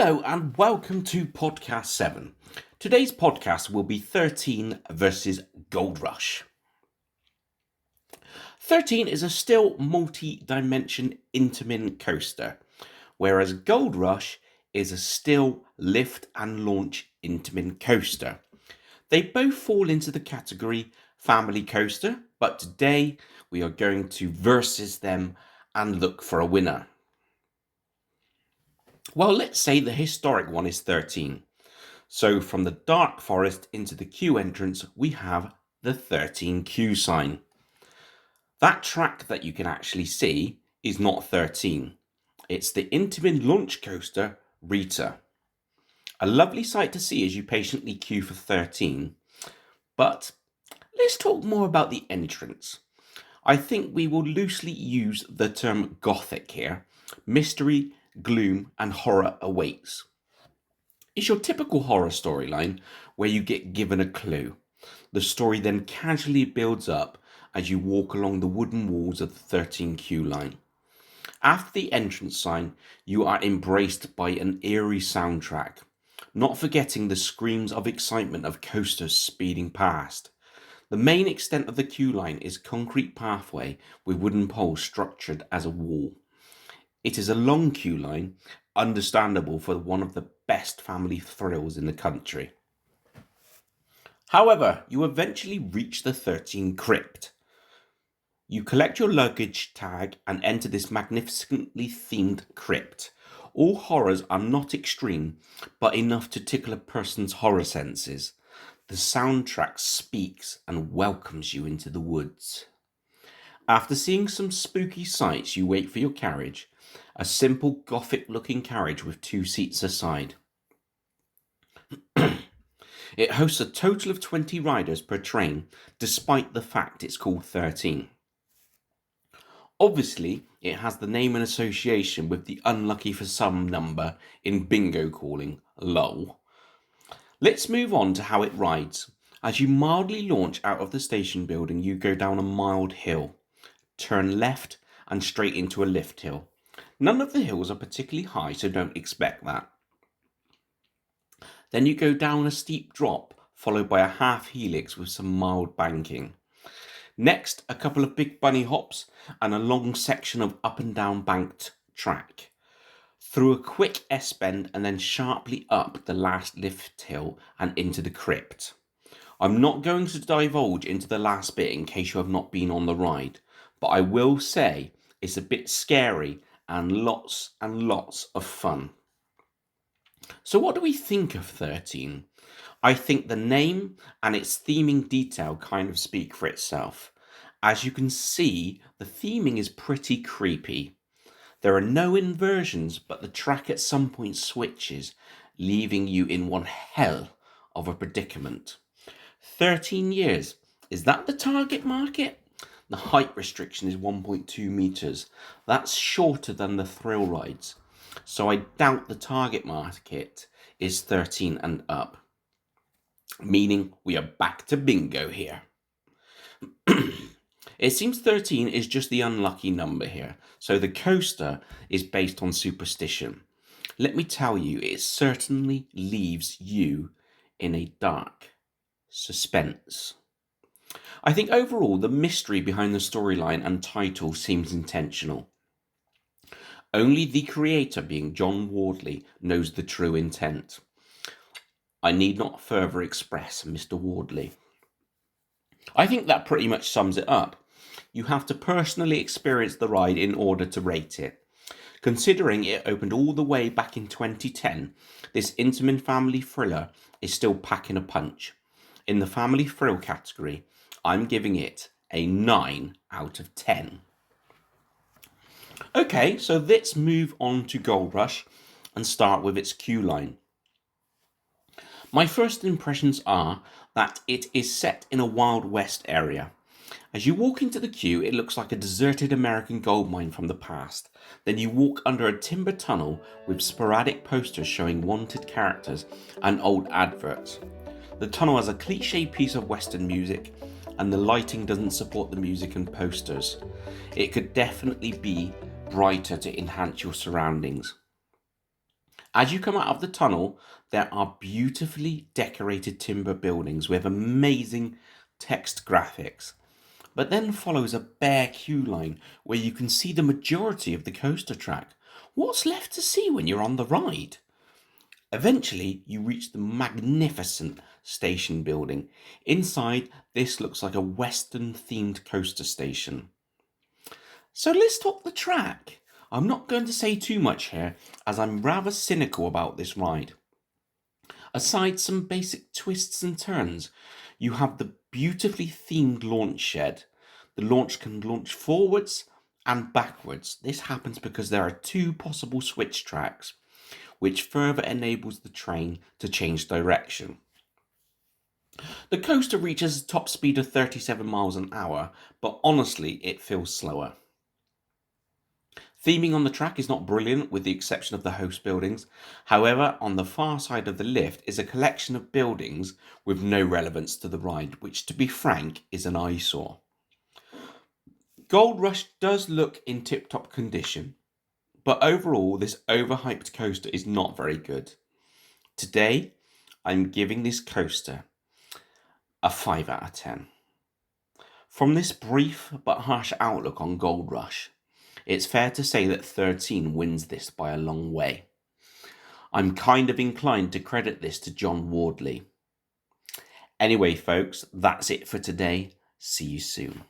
Hello and welcome to Podcast 7. Today's podcast will be 13 versus Goldrush. 13 is a still multi-dimension Intamin coaster, whereas Goldrush is a still lift and launch Intamin coaster. They both fall into the category family coaster, but today we are going to versus them and look for a winner. Well, let's say the historic one is 13. So from the dark forest into the queue entrance, we have the 13 queue sign. That track that you can actually see is not 13. It's the Intamin launch coaster, Rita. A lovely sight to see as you patiently queue for 13. But let's talk more about the entrance. I think we will loosely use the term gothic here. Mystery, gloom and horror awaits. It's your typical horror storyline where you get given a clue. The story then casually builds up as you walk along the wooden walls of the 13 queue line. After the entrance sign, you are embraced by an eerie soundtrack, not forgetting the screams of excitement of coasters speeding past. The main extent of the queue line is concrete pathway with wooden poles structured as a wall. It is a long queue line, understandable for one of the best family thrills in the country. However, you eventually reach the 13 crypt. You collect your luggage tag and enter this magnificently themed crypt. All horrors are not extreme, but enough to tickle a person's horror senses. The soundtrack speaks and welcomes you into the woods. After seeing some spooky sights, you wait for your carriage. A simple Gothic-looking carriage with 2 seats aside. It hosts a total of 20 riders per train, despite the fact it's called 13. Obviously, it has the name in association with the unlucky for some number in bingo calling, lol. Let's move on to how it rides. As you mildly launch out of the station building, you go down a mild hill, turn left and straight into a lift hill. None of the hills are particularly high, so don't expect that. Then you go down a steep drop, followed by a half helix with some mild banking. Next, a couple of big bunny hops and a long section of up and down banked track. Through a quick S-bend and then sharply up the last lift hill and into the crypt. I'm not going to divulge into the last bit in case you have not been on the ride, but I will say it's a bit scary and lots of fun. So what do we think of 13? I think the name and its theming detail kind of speak for itself. As you can see, the theming is pretty creepy. There are no inversions, but the track at some point switches, leaving you in one hell of a predicament. 13 years, is that the target market? The height restriction is 1.2 meters. That's shorter than the thrill rides. So I doubt the target market is 13 and up. Meaning we are back to bingo here. It seems 13 is just the unlucky number here. So the coaster is based on superstition. Let me tell you, it certainly leaves you in a dark suspense. I think overall the mystery behind the storyline and title seems intentional. Only the creator, being John Wardley, knows the true intent. I need not further express Mr. Wardley. I think that pretty much sums it up. You have to personally experience the ride in order to rate it. Considering it opened all the way back in 2010, this Intamin family thriller is still packing a punch. In the family thrill category, I'm giving it a 9 out of 10. Okay, so let's move on to Goldrush and start with its queue line. My first impressions are that it is set in a Wild West area. As you walk into the queue, it looks like a deserted American gold mine from the past. Then you walk under a timber tunnel with sporadic posters showing wanted characters and old adverts. The tunnel has a cliche piece of Western music, and the lighting doesn't support the music and posters. It could definitely be brighter to enhance your surroundings. As you come out of the tunnel, there are beautifully decorated timber buildings with amazing text graphics. But then follows a bare queue line where you can see the majority of the coaster track. What's left to see when you're on the ride? Eventually, you reach the magnificent station building. Inside, this looks like a Western themed coaster station. So let's talk the track. I'm not going to say too much here, as I'm rather cynical about this ride. Aside some basic twists and turns, you have the beautifully themed launch shed. The launch can launch forwards and backwards. This happens because there are two possible switch tracks, which further enables the train to change direction. The coaster reaches a top speed of 37 miles an hour, but honestly, it feels slower. Theming on the track is not brilliant with the exception of the host buildings. However, on the far side of the lift is a collection of buildings with no relevance to the ride, which to be frank is an eyesore. Goldrush does look in tip-top condition, but overall this overhyped coaster is not very good. Today, I'm giving this coaster a 5 out of 10. From this brief but harsh outlook on Goldrush, it's fair to say that 13 wins this by a long way. I'm kind of inclined to credit this to John Wardley. Anyway, folks, that's it for today. See you soon.